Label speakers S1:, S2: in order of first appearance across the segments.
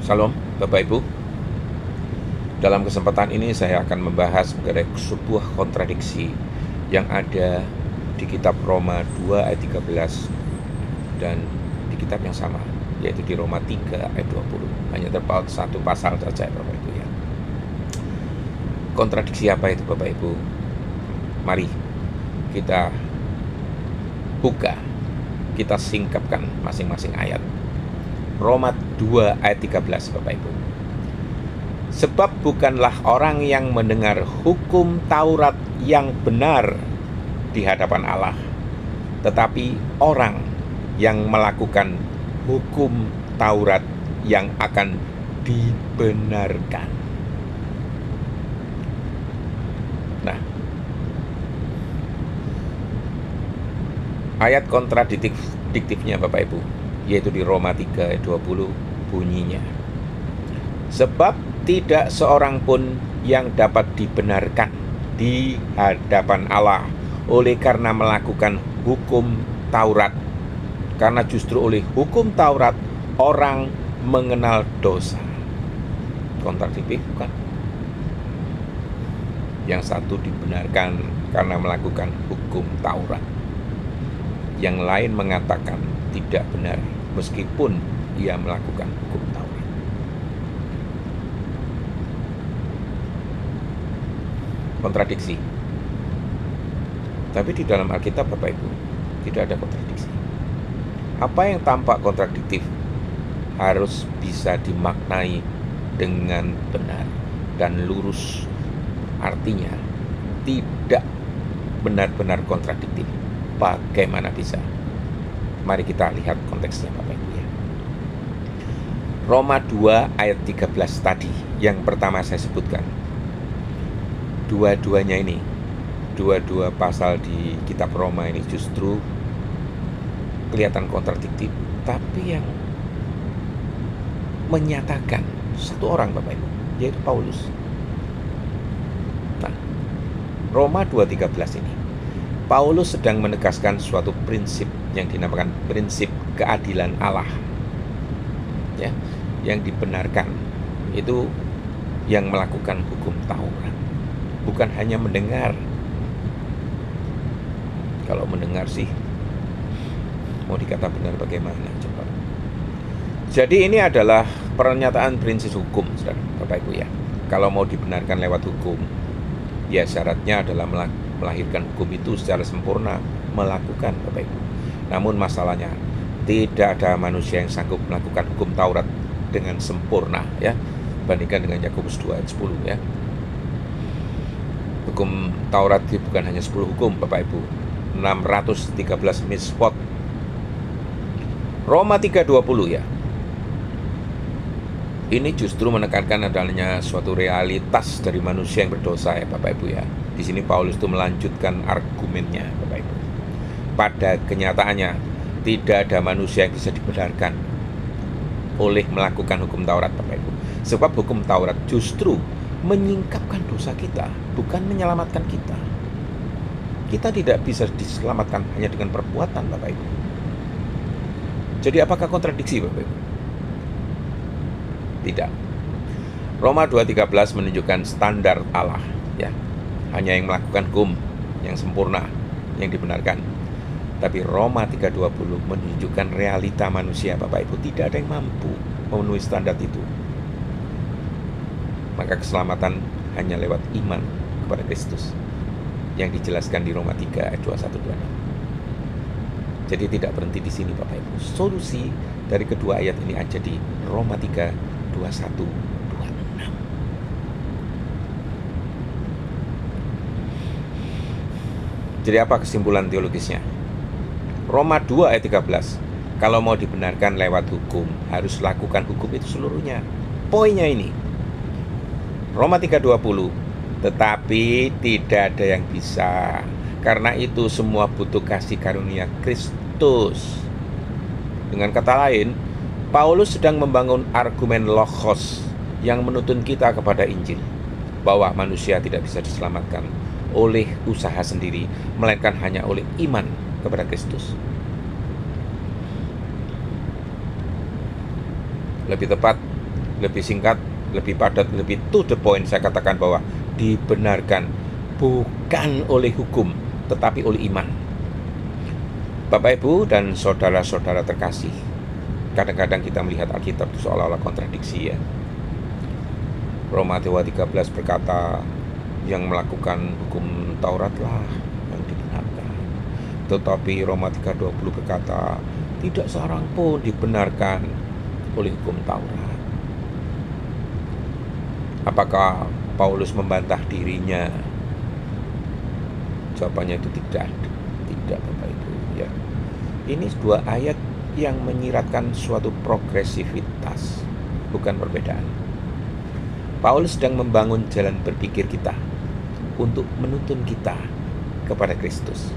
S1: Salam Bapak Ibu. Dalam kesempatan ini saya akan membahas mengenai sebuah kontradiksi yang ada di kitab Roma 2 ayat 13 dan di kitab yang sama, yaitu di Roma 3 ayat 20. Hanya terpaut satu pasal saja Bapak Ibu ya. Kontradiksi apa itu Bapak Ibu? Mari kita buka, kita singkapkan masing-masing ayat. Roma 2 ayat 13 Bapak Ibu. Sebab bukanlah orang yang mendengar hukum Taurat yang benar di hadapan Allah, tetapi orang yang melakukan hukum Taurat yang akan dibenarkan. Nah, ayat kontradiktifnya Bapak Ibu, yaitu di Roma 3 ayat 20 bunyinya, sebab tidak seorang pun yang dapat dibenarkan di hadapan Allah oleh karena melakukan hukum Taurat, karena justru oleh hukum Taurat orang mengenal dosa. Kontradiktif bukan? Yang satu dibenarkan karena melakukan hukum Taurat, yang lain mengatakan tidak benar meskipun ia melakukan hukum Taurat. Kontradiksi. Tapi di dalam Alkitab Bapak Ibu tidak ada kontradiksi. Apa yang tampak kontradiktif harus bisa dimaknai dengan benar dan lurus. Artinya tidak benar-benar kontradiktif. Bagaimana bisa? Mari kita lihat konteksnya Bapak Ibu ya. Roma 2 ayat 13 tadi yang pertama saya sebutkan. Dua-duanya ini, dua pasal di kitab Roma ini justru kelihatan kontradiktif, tapi yang menyatakan satu orang Bapak Ibu, yaitu Paulus. Nah, Roma 2:13 ini Paulus sedang menegaskan suatu prinsip yang dinamakan prinsip keadilan Allah, ya, yang dibenarkan itu yang melakukan hukum Taurat, bukan hanya mendengar. Kalau mendengar sih mau dikata benar bagaimana coba. Jadi ini adalah pernyataan prinsip hukum, saudara, Bapak Ibu ya. Kalau mau dibenarkan lewat hukum, ya syaratnya adalah melahirkan hukum itu secara sempurna, melakukan Bapak Ibu. Namun masalahnya tidak ada manusia yang sanggup melakukan hukum Taurat dengan sempurna ya. Bandingkan dengan Yakobus 2 ayat 10 ya. Hukum Taurat itu bukan hanya 10 hukum Bapak Ibu, 613 mitzvot. Roma 3:20 ya. Ini justru menekankan adanya suatu realitas dari manusia yang berdosa ya Bapak Ibu ya. Di sini Paulus itu melanjutkan argumennya Bapak Ibu. Pada kenyataannya tidak ada manusia yang bisa dibenarkan oleh melakukan hukum Taurat Bapak Ibu. Sebab hukum Taurat justru menyingkapkan dosa kita, bukan menyelamatkan kita. Kita tidak bisa diselamatkan hanya dengan perbuatan Bapak Ibu. Jadi apakah kontradiksi Bapak Ibu? Tidak. Roma 2:13 menunjukkan standar Allah ya. Hanya yang melakukan hukum yang sempurna yang dibenarkan. Tapi Roma 3:20 menunjukkan realita manusia Bapak Ibu, tidak ada yang mampu memenuhi standar itu. Maka keselamatan hanya lewat iman kepada Kristus yang dijelaskan di Roma 3 ayat 21-26. Jadi tidak berhenti di sini Bapak Ibu. Solusi dari kedua ayat ini ada di Roma 3 21-26. Jadi apa kesimpulan teologisnya? Roma 2 ayat 13. Kalau mau dibenarkan lewat hukum, harus lakukan hukum itu seluruhnya. Poinnya ini. Roma 3:20. Tetapi tidak ada yang bisa. Karena itu semua butuh kasih karunia Kristus. Dengan kata lain, Paulus sedang membangun argumen logos yang menuntun kita kepada Injil, bahwa manusia tidak bisa diselamatkan oleh usaha sendiri, melainkan hanya oleh iman kepada Kristus. Lebih tepat, lebih singkat, lebih padat, lebih to the point, saya katakan bahwa dibenarkan bukan oleh hukum, tetapi oleh iman. Bapak Ibu dan saudara-saudara terkasih, kadang-kadang kita melihat Alkitab itu seolah-olah kontradiksi ya. Roma 2:13 berkata, yang melakukan hukum Tauratlah yang dibenarkan. Tetapi Roma 3:20 berkata, tidak seorang pun dibenarkan oleh hukum Taurat. Apakah Paulus membantah dirinya? Jawabannya itu tidak Bapak Ibu ya. Ini dua ayat yang menyiratkan suatu progresivitas, bukan perbedaan. Paulus sedang membangun jalan berpikir kita untuk menuntun kita kepada Kristus.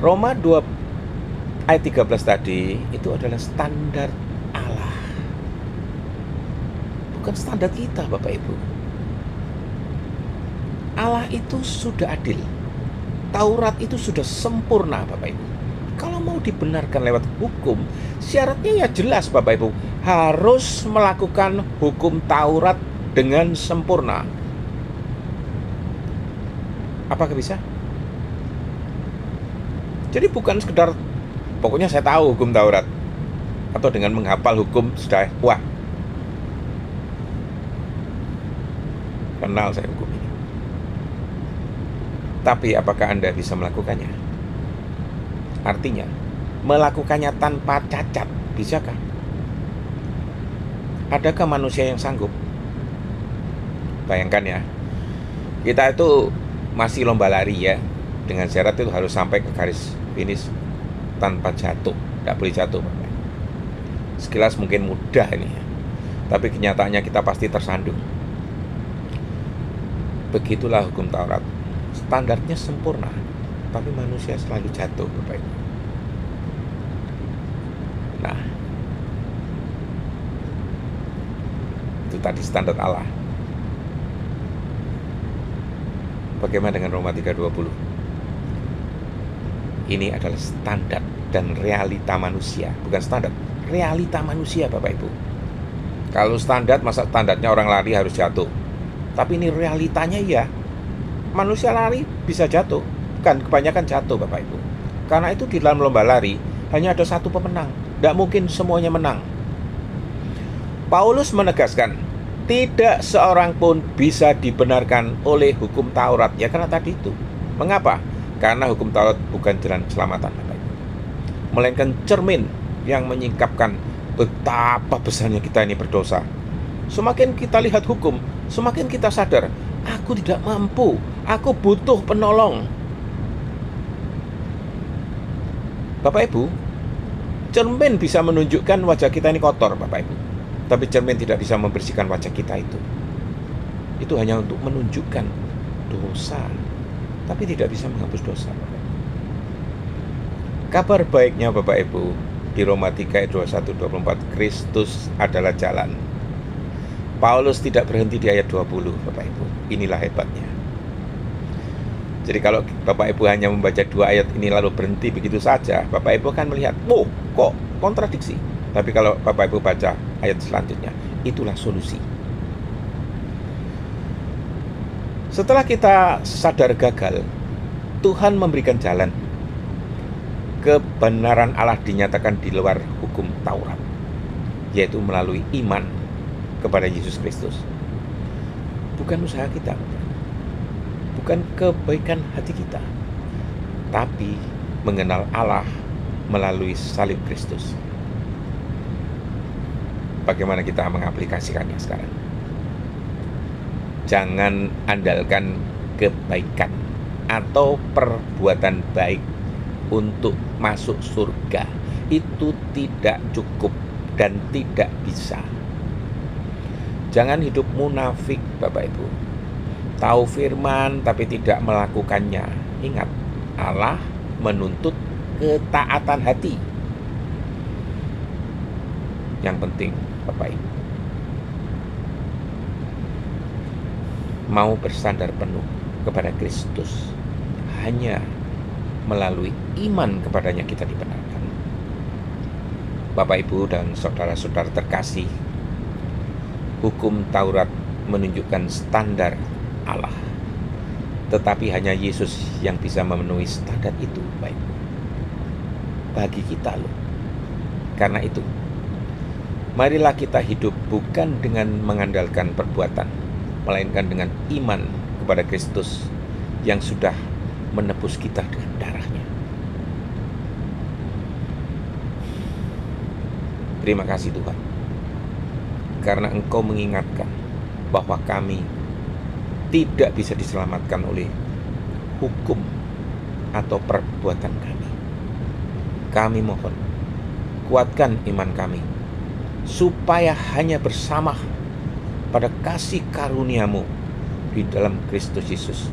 S1: Roma 2 ayat 13 tadi itu adalah standar Allah, bukan standar kita Bapak Ibu. Allah itu sudah adil, Taurat itu sudah sempurna Bapak Ibu. Kalau mau dibenarkan lewat hukum, syaratnya ya jelas Bapak Ibu, harus melakukan hukum Taurat dengan sempurna. Apakah bisa? Jadi bukan sekedar pokoknya saya tahu hukum Taurat, atau dengan menghafal hukum sudah wah, kenal saya hukum ini. Tapi apakah Anda bisa melakukannya? Artinya, melakukannya tanpa cacat, bisakah? Adakah manusia yang sanggup? Bayangkan ya, kita itu masih lomba lari ya, dengan syarat itu harus sampai ke garis finish tanpa jatuh, tidak boleh jatuh. Sekilas mungkin mudah ini ya, tapi kenyataannya kita pasti tersandung. Begitulah hukum Taurat, standarnya sempurna, tapi manusia selalu jatuh Bapak Ibu. Nah, itu tadi standar Allah. Bagaimana dengan Roma 3:20? Ini adalah standar dan realita manusia, bukan standar, realita manusia Bapak Ibu. Kalau standar, masa standarnya orang lari harus jatuh? Tapi ini realitanya ya, manusia lari bisa jatuh, kan kebanyakan jatuh Bapak Ibu. Karena itu di dalam lomba lari hanya ada satu pemenang, tidak mungkin semuanya menang. Paulus menegaskan, tidak seorang pun bisa dibenarkan oleh hukum Taurat. Ya karena tadi itu. Mengapa? Karena hukum Taurat bukan jalan keselamatan Bapak Ibu, melainkan cermin yang menyingkapkan betapa besarnya kita ini berdosa. Semakin kita lihat hukum, semakin kita sadar, aku tidak mampu, aku butuh penolong. Bapak Ibu, cermin bisa menunjukkan wajah kita ini kotor Bapak Ibu, tapi cermin tidak bisa membersihkan wajah kita itu. Itu hanya untuk menunjukkan dosa, tapi tidak bisa menghapus dosa Bapak Ibu. Kabar baiknya Bapak Ibu, di Roma 3 ayat 21-24, Kristus adalah jalan. Paulus tidak berhenti di ayat 20 Bapak Ibu. Inilah hebatnya. Jadi kalau Bapak Ibu hanya membaca dua ayat ini lalu berhenti begitu saja, Bapak Ibu akan melihat, oh kok kontradiksi. Tapi kalau Bapak Ibu baca ayat selanjutnya, itulah solusi. Setelah kita sadar gagal, Tuhan memberikan jalan. Kebenaran Allah dinyatakan di luar hukum Taurat, yaitu melalui iman kepada Yesus Kristus. Bukan usaha kita, bukan kebaikan hati kita, tapi mengenal Allah melalui salib Kristus. Bagaimana kita mengaplikasikannya sekarang? Jangan andalkan kebaikan atau perbuatan baik untuk masuk surga. Itu tidak cukup dan tidak bisa. Jangan hidup munafik Bapak Ibu. Tahu firman tapi tidak melakukannya. Ingat, Allah menuntut ketaatan hati. Yang penting Bapak Ibu, mau bersandar penuh kepada Kristus. Hanya melalui iman kepadanya kita dibenarkan. Bapak, Ibu, dan saudara-saudara terkasih, hukum Taurat menunjukkan standar Allah. Tetapi hanya Yesus yang bisa memenuhi standar itu, baik. Bagi kita loh. Karena itu, marilah kita hidup bukan dengan mengandalkan perbuatan, melainkan dengan iman kepada Kristus yang sudah menebus kita dengan darahnya. Terima kasih Tuhan, karena Engkau mengingatkan bahwa kami tidak bisa diselamatkan oleh hukum atau perbuatan kami. Kami mohon, kuatkan iman kami, supaya hanya bersama pada kasih karunia-Mu di dalam Kristus Yesus